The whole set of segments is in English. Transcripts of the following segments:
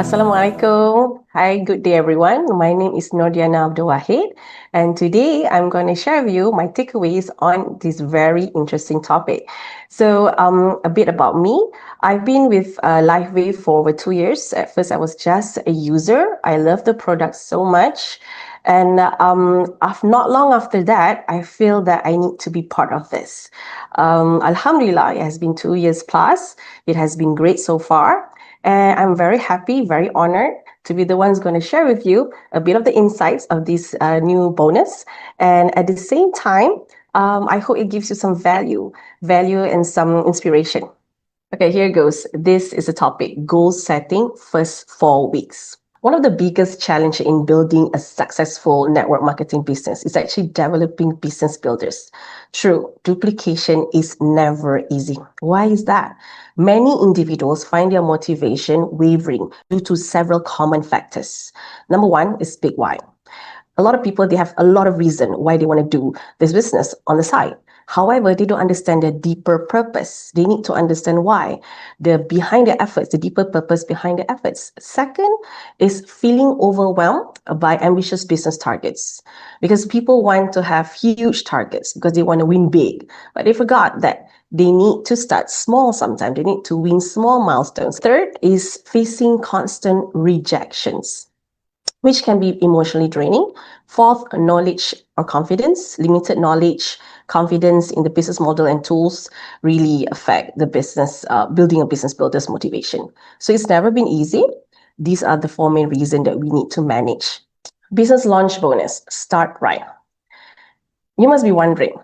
Assalamualaikum. Hi, good day everyone. My name is Nor Diyanah and today I'm going to share with you my takeaways on this very interesting topic. So a bit about me. I've been with LifeWave for over 2 years. At first I was just a user. I love the product so much. And not long after that, I feel that I need to be part of this. Alhamdulillah, it has been 2 years plus. It has been great so far. And I'm very happy, very honored to be the one who's going to share with you a bit of the insights of this new bonus. And at the same time, I hope it gives you some value and some inspiration. Okay, here goes. This is the topic, goal setting, first 4 weeks. One of the biggest challenges in building a successful network marketing business is actually developing business builders. True, duplication is never easy. Why is that? Many individuals find their motivation wavering due to several common factors. Number one is big why. A lot of people, they have a lot of reason why they want to do this business on the side. However, they don't understand the deeper purpose. They need to understand why, behind the efforts, the deeper purpose behind the efforts. Second is feeling overwhelmed by ambitious business targets, because people want to have huge targets because they want to win big, but they forgot that they need to start small sometimes. They need to win small milestones. Third is facing constant rejections, which can be emotionally draining. Fourth, knowledge or confidence. Limited knowledge, confidence in the business model and tools really affect the business, building a business builder's motivation. So it's never been easy. These are the 4 main reasons that we need to manage. Business launch bonus, start right. You must be wondering,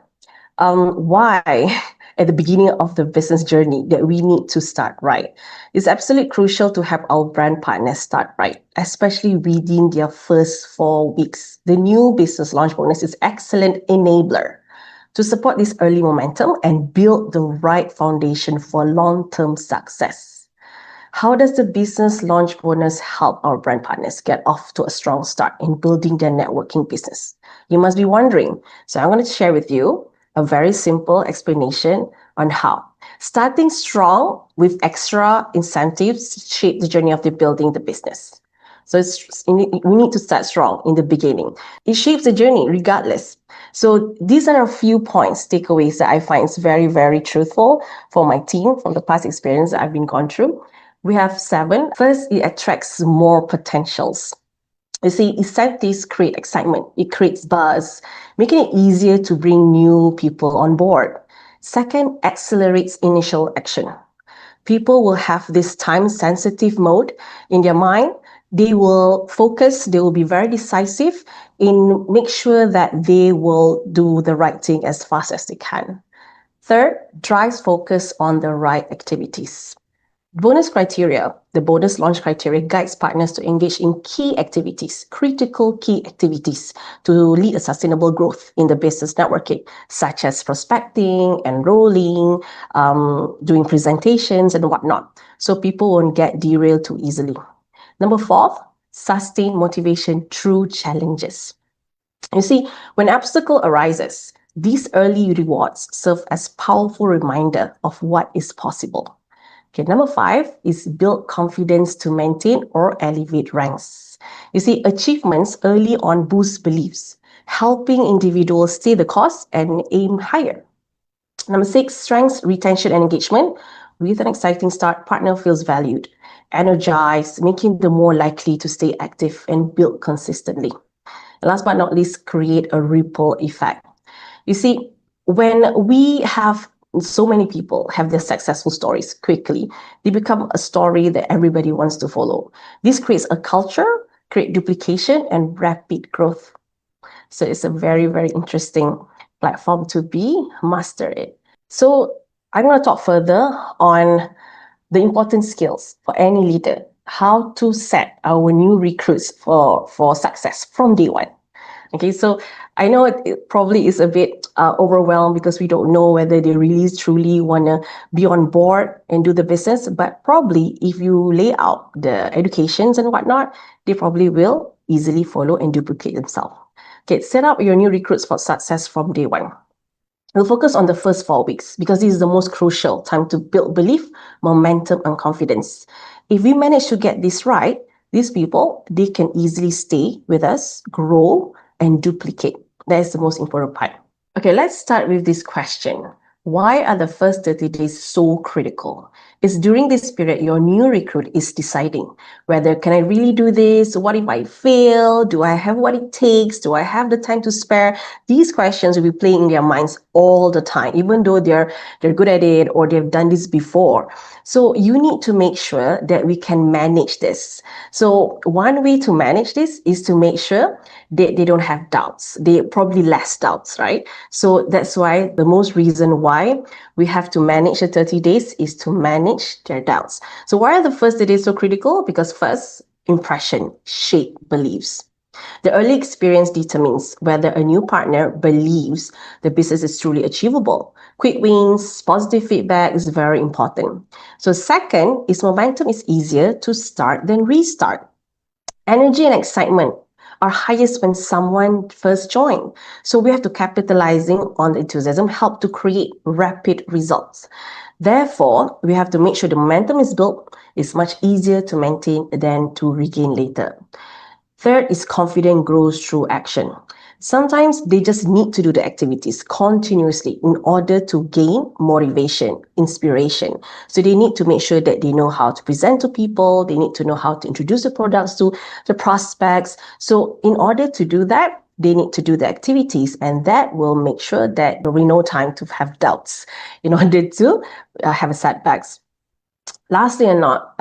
why at the beginning of the business journey that we need to start right. It's absolutely crucial to have our brand partners start right, especially within their first 4 weeks. The new business launch bonus is excellent enabler to support this early momentum and build the right foundation for long-term success. How does the business launch bonus help our brand partners get off to a strong start in building their networking business? You must be wondering. So I'm going to share with you a very simple explanation on how. Starting strong with extra incentives shape the journey of building the business. So we need to start strong in the beginning. It shapes the journey regardless. So these are a few points, takeaways that I find is very, very truthful for my team from the past experience that I've been gone through. We have 7. First, it attracts more potentials. You see, incentives create excitement. It creates buzz, making it easier to bring new people on board. Second, accelerates initial action. People will have this time-sensitive mode in their mind. They will focus, they will be very decisive in make sure that they will do the right thing as fast as they can. Third, drives focus on the right activities. Bonus criteria, the bonus launch criteria guides partners to engage in key activities, critical key activities to lead a sustainable growth in the business networking, such as prospecting, enrolling, doing presentations and whatnot. So people won't get derailed too easily. Number 4, sustain motivation through challenges. You see, when obstacle arises, these early rewards serve as powerful reminder of what is possible. Okay, number 5 is build confidence to maintain or elevate ranks. You see, achievements early on boost beliefs, helping individuals stay the course and aim higher. Number 6, strengths, retention, and engagement. With an exciting start, partner feels valued, energized, making them more likely to stay active and build consistently. And last but not least, create a ripple effect. You see, when we have so many people have their successful stories quickly, they become a story that everybody wants to follow. This creates a culture, create duplication, and rapid growth. So it's a very, very interesting platform to master it. So I'm going to talk further on the important skills for any leader, how to set our new recruits for success from day one. Okay, so I know it probably is a bit overwhelmed because we don't know whether they really truly want to be on board and do the business, but probably if you lay out the educations and whatnot, they probably will easily follow and duplicate themselves. Okay, set up your new recruits for success from day one. We'll focus on the first 4 weeks because this is the most crucial time to build belief, momentum, and confidence. If we manage to get this right, these people, they can easily stay with us, grow, and duplicate. That is the most important part. Okay, let's start with this question. Why are the first 30 days so critical? It's during this period your new recruit is deciding whether can I really do this? What if I fail? Do I have what it takes? Do I have the time to spare? These questions will be playing in their minds all the time, even though they're good at it or they've done this before. So you need to make sure that we can manage this. So one way to manage this is to make sure that they don't have doubts. They probably less doubts, right? So that's why the most reason why we have to manage the 30 days is to manage their doubts. So why are the first 30 days so critical? Because first, impression shape beliefs. The early experience determines whether a new partner believes the business is truly achievable. Quick wins, positive feedback is very important. So second is momentum is easier to start than restart. Energy and excitement are highest when someone first joined. So we have to capitalizing on the enthusiasm, help to create rapid results. Therefore, we have to make sure the momentum is built. It's much easier to maintain than to regain later. Third is confidence grows through action. Sometimes they just need to do the activities continuously in order to gain motivation, inspiration. So they need to make sure that they know how to present to people. They need to know how to introduce the products to the prospects. So in order to do that, they need to do the activities, and that will make sure that there will be no time to have doubts in order to have setbacks. Lastly and not,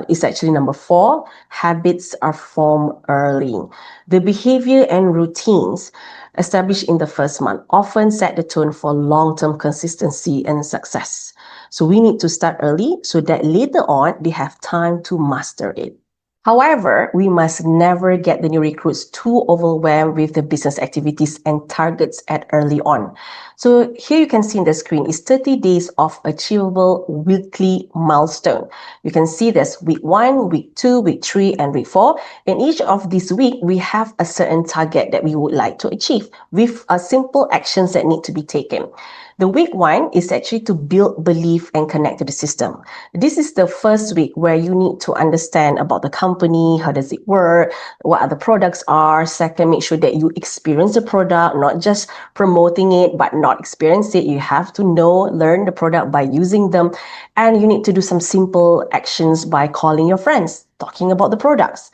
is actually number 4, habits are formed early. The behavior and routines established in the first month often set the tone for long-term consistency and success. So we need to start early so that later on they have time to master it. However, we must never get the new recruits too overwhelmed with the business activities and targets at early on. So here you can see in the screen is 30 days of achievable weekly milestone. You can see there's week 1, week 2, week 3, and week 4. In each of these weeks, we have a certain target that we would like to achieve with simple actions that need to be taken. The week 1 is actually to build belief and connect to the system. This is the first week where you need to understand about the company, how does it work, what other products are. Second, make sure that you experience the product, not just promoting it, but not experience it. You have to know, learn the product by using them. And you need to do some simple actions by calling your friends, talking about the products.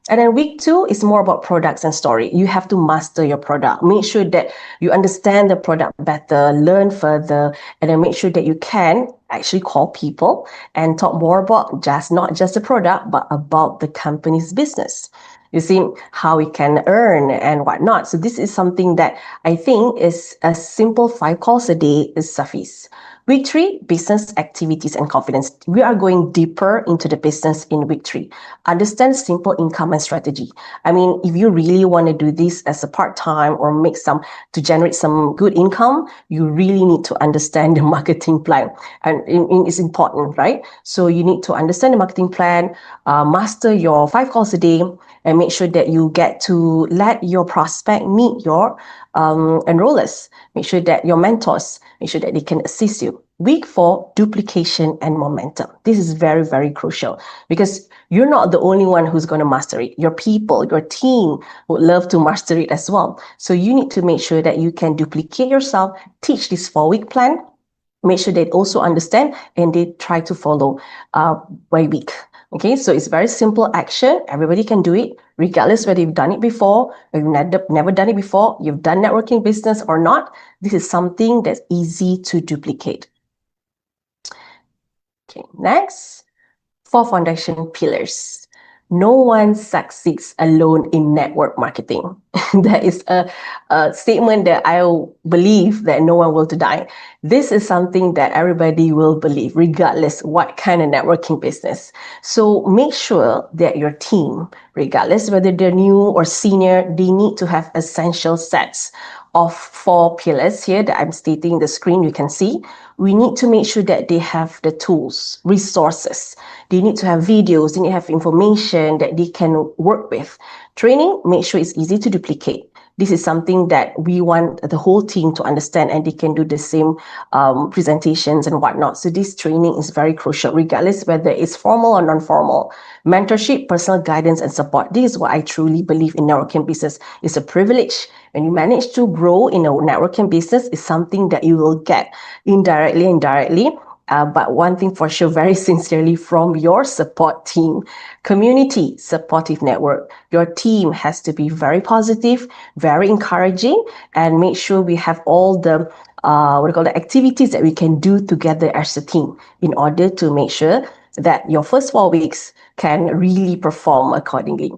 And then week 2 is more about products and story. You have to master your product. Make sure that you understand the product better, learn further, and then make sure that you can actually call people and talk more about not just the product, but about the company's business. You see how we can earn and whatnot. So this is something that I think is a simple 5 calls a day is suffice. Week 3, business activities and confidence. We are going deeper into the business in week 3. Understand simple income and strategy. I mean, if you really want to do this as a part-time or make to generate some good income, you really need to understand the marketing plan. And it's important, right? So you need to understand the marketing plan, master your 5 calls a day, and make sure that you get to let your prospect meet your enrollers. Make sure that your mentors, make sure that they can assist you. Week 4, duplication and momentum. This is very, very crucial because you're not the only one who's going to master it. Your people, your team would love to master it as well. So you need to make sure that you can duplicate yourself, teach this 4-week plan, make sure they also understand and they try to follow by week. Okay, so it's very simple action. Everybody can do it, regardless whether you've done it before, or you've never done it before, you've done networking business or not. This is something that's easy to duplicate. Okay, next, 4 foundation pillars. No one succeeds alone in network marketing. That is a statement that I believe that no one will deny. This is something that everybody will believe, regardless what kind of networking business. So make sure that your team, regardless whether they're new or senior, they need to have essential sets of 4 pillars here that I'm stating the screen. You can see we need to make sure that they have the tools, resources. They need to have videos, they need to have information that they can work with. Training, make sure it's easy to duplicate. This is something that we want the whole team to understand, and they can do the same presentations and whatnot. So this training is very crucial, regardless whether it's formal or non-formal. Mentorship, personal guidance, and support. This is what I truly believe in networking business. It's a privilege. When you manage to grow in a networking business, it's something that you will get indirectly. But one thing for sure, very sincerely from your support team. Community, supportive network. Your team has to be very positive, very encouraging, and make sure we have all the the activities that we can do together as a team in order to make sure that your first 4 weeks can really perform accordingly.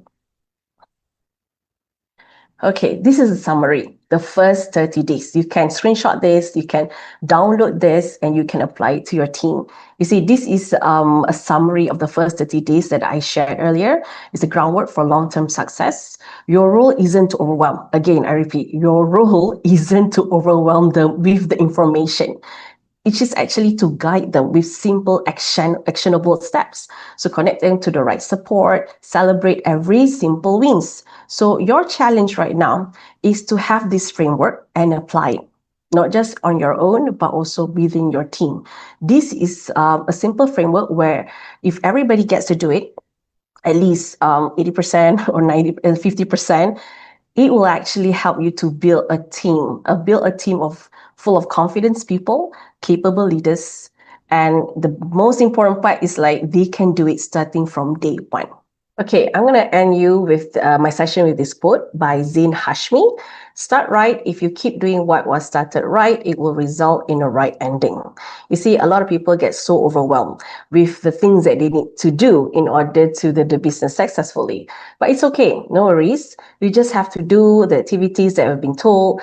Okay, this is a summary. The first 30 days. You can screenshot this, you can download this, and you can apply it to your team. You see, this is a summary of the first 30 days that I shared earlier. It's a groundwork for long-term success. Your role isn't to overwhelm. Again, I repeat, your role isn't to overwhelm them with the information. It is actually to guide them with simple actionable steps. So connect them to the right support, celebrate every simple wins. So your challenge right now is to have this framework and apply it, not just on your own, but also within your team. This is a simple framework where if everybody gets to do it, at least 80% or 50%, it will actually help you to build a team of full of confidence people, capable leaders. And the most important part is like they can do it starting from day one. Okay, I'm going to end you with my session with this quote by Zain Hashmi. Start right. If you keep doing what was started right, it will result in a right ending. You see, a lot of people get so overwhelmed with the things that they need to do in order to do the business successfully. But it's okay, no worries. You just have to do the activities that have been told.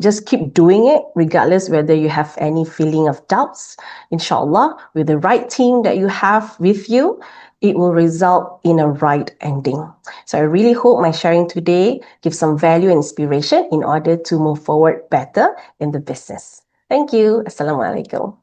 Just keep doing it, regardless whether you have any feeling of doubts. Inshallah, with the right team that you have with you, it will result in a right ending. So I really hope my sharing today gives some value and inspiration in order to move forward better in the business. Thank you. Assalamualaikum.